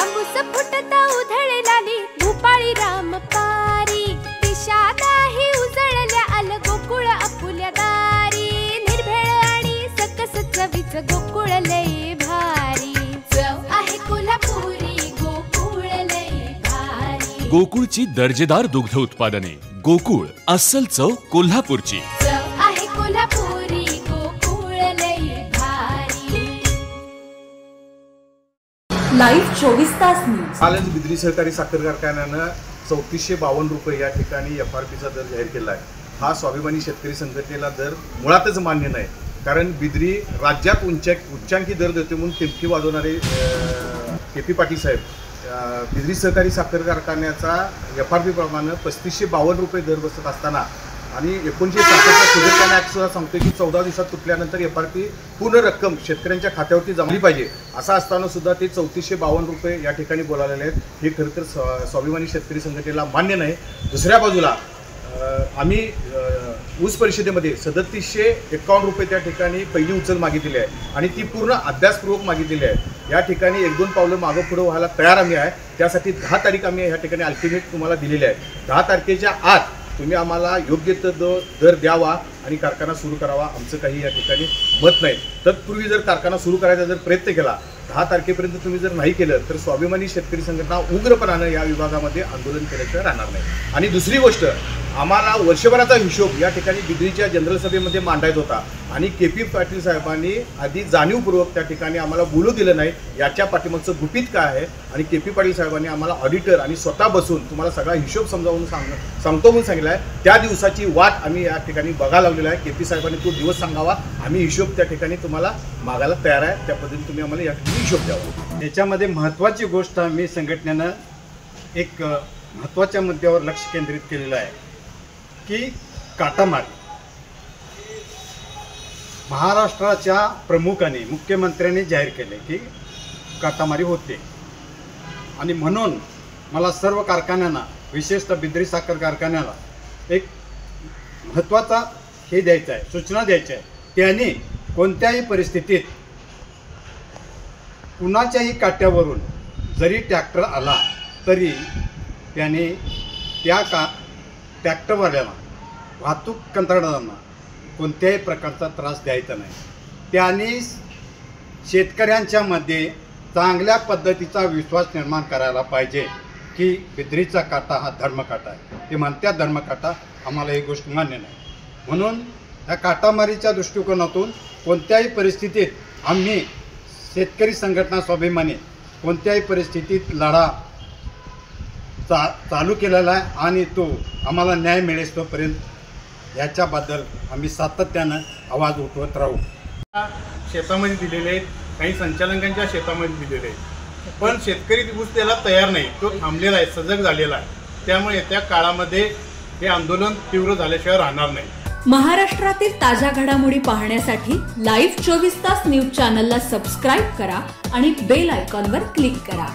तांबूस फुटता उधळलाली भूपाळी रामपारी दिशा नाही उजळल्या आल गोकुळ आपुल्या दारी निर्भेळ आणि सकस चवीच गोकुळ लय भारी चव आहे कोल्हापुरी गोकुळ लय भारी गोकुळची दर्जेदार दुग्ध उत्पादने गोकुळ अस्सल चव कोल्हापूरची चव आहे कोल्हापुरी गोकुळ लय भारी लाईव्ह 24 तास न्यूज। कालच बिद्री सहकारी साखर कारखान्यानं 3452 रुपये या ठिकाणी FRPचा दर जाहीर केला आहे। हा स्वाभिमानी शेतकरी संघटनेला दर मुळातच मान्य नाही, कारण बिद्री राज्यात उच्चांकी दर देते म्हणून टिमकी वाजवणारे KP पाटील साहेब बिद्री सहकारी साखर कारखान्याचा FRP प्रमाणे 3552 रुपये दर बसत असताना आणि 1967 शुगर कॅन ॲक्ट सुद्धा सांगतो की 14 दिवसात तुटल्यानंतर FRP पूर्ण रक्कम शेतकऱ्यांच्या खात्यावरती जमली पाहिजे, असं असताना सुद्धा ते 3452 रुपये या ठिकाणी बोलावलेले आहेत। हे खरं तर स्वाभिमानी शेतकरी संघटनेला मान्य नाही। दुसऱ्या बाजूला आम्ही ऊस परिषदेमध्ये 3751 रुपये त्या ठिकाणी पहिली उचल मागितलेली आहे आणि ती पूर्ण अभ्यासपूर्वक मागितलेली आहे। या ठिकाणी 1-2 पावलं मागं पुढं व्हायला तयार आम्ही आहे। त्यासाठी 10 तारीख आम्ही या ठिकाणी अल्टिमेट तुम्हाला दिलेली आहे। 10 तारखेच्या आत तुम्ही आम्हाला योग्य दर द्यावा आणि कारखाना सुरू करावा, आमचं काही या ठिकाणी मत नाही। तत्पूर्वी जर कारखाना सुरू करायचा जर प्रयत्न केला 10 तारखेपर्यंत तुम्ही जर नाही केलं तर स्वाभिमानी शेतकरी संघटना उग्रपणानं या विभागामध्ये आंदोलन केल्याशिवाय राहणार नाही। आणि दुसरी गोष्ट, आम्हाला वर्षभराचा हिशोब या ठिकाणी बिद्रीच्या जनरल सभेमध्ये मांडायचा होता आणि KP पाटील साहेबांनी आधी जाणीवपूर्वक त्या ठिकाणी आम्हाला बोलू दिलं नाही। याच्या पाठीमागचं गुपित काय आहे आणि KP पाटील साहेबांनी आम्हाला ऑडिटर आणि स्वतः बसून तुम्हाला सगळा हिशोब समजावून सांगतो म्हणून सांगितलं आहे। त्या दिवसाची वाट आम्ही या ठिकाणी बघायला लावलेला आहे। KP साहेबांनी तो दिवस सांगावा, आम्ही हिशोब त्या ठिकाणी तुम्हाला मागायला तयार आहे। त्या पद्धतीने तुम्ही आम्हाला या ठिकाणी हिशोब द्यावा। याच्यामध्ये महत्त्वाची गोष्ट आम्ही संघटनेनं एक महत्त्वाच्या मुद्द्यावर लक्ष केंद्रित केलेलं आहे की काटामारी। महाराष्ट्राच्या प्रमुखाने मुख्यमंत्र्यांनी जाहीर केले की काटामारी होते आणि म्हणून मला सर्व कारखान्यांना, विशेषतः बिद्री साखर कारखान्याला एक महत्त्वाचा हे द्यायचा आहे, सूचना द्यायची आहे। त्यांनी कोणत्याही परिस्थितीत कुणाच्याही काट्यावरून जरी ट्रॅक्टर आला तरी त्याने त्या ट्रॅक्टरवाल्याला, वाहतूक कंत्राटदारांना कोणत्याही प्रकारचा त्रास द्यायचा नाही। त्यांनी शेतकऱ्यांच्या मध्ये चांगल्या पद्धतीचा विश्वास निर्माण करायला पाहिजे की बिद्रीचा काटा हा धर्मकाटा आहे। ते म्हणतात धर्मकाटा, आम्हाला ही गोष्ट मान्य नाही। म्हणून या काटामारीच्या दृष्टिकोनातून कोणत्याही परिस्थितीत आम्ही शेतकरी संघटना स्वाभिमानी कोणत्याही परिस्थितीत लढा चालू केलेला आहे आणि तो आम्हाला न्याय मिळेल तोपर्यंत याच्याबद्दल आम्ही सातत्यानं आवाज उठवत राहू। शेतामध्ये दिलेले आहेत, काही संचालकांच्या शेतामध्ये दिलेले आहेत, पण शेतकरी ऊस द्यायला तयार नाही, तो थांबलेला आहे, सजग झालेला आहे। त्यामुळे येत्या काळामध्ये हे आंदोलन तीव्र झाल्याशिवाय राहणार नाही। महाराष्ट्रातील ताज्या घडामोडी पाहण्यासाठी लाईव्ह 24 तास न्यूज चॅनलला सबस्क्राईब करा आणि बेल आयकॉनवर क्लिक करा।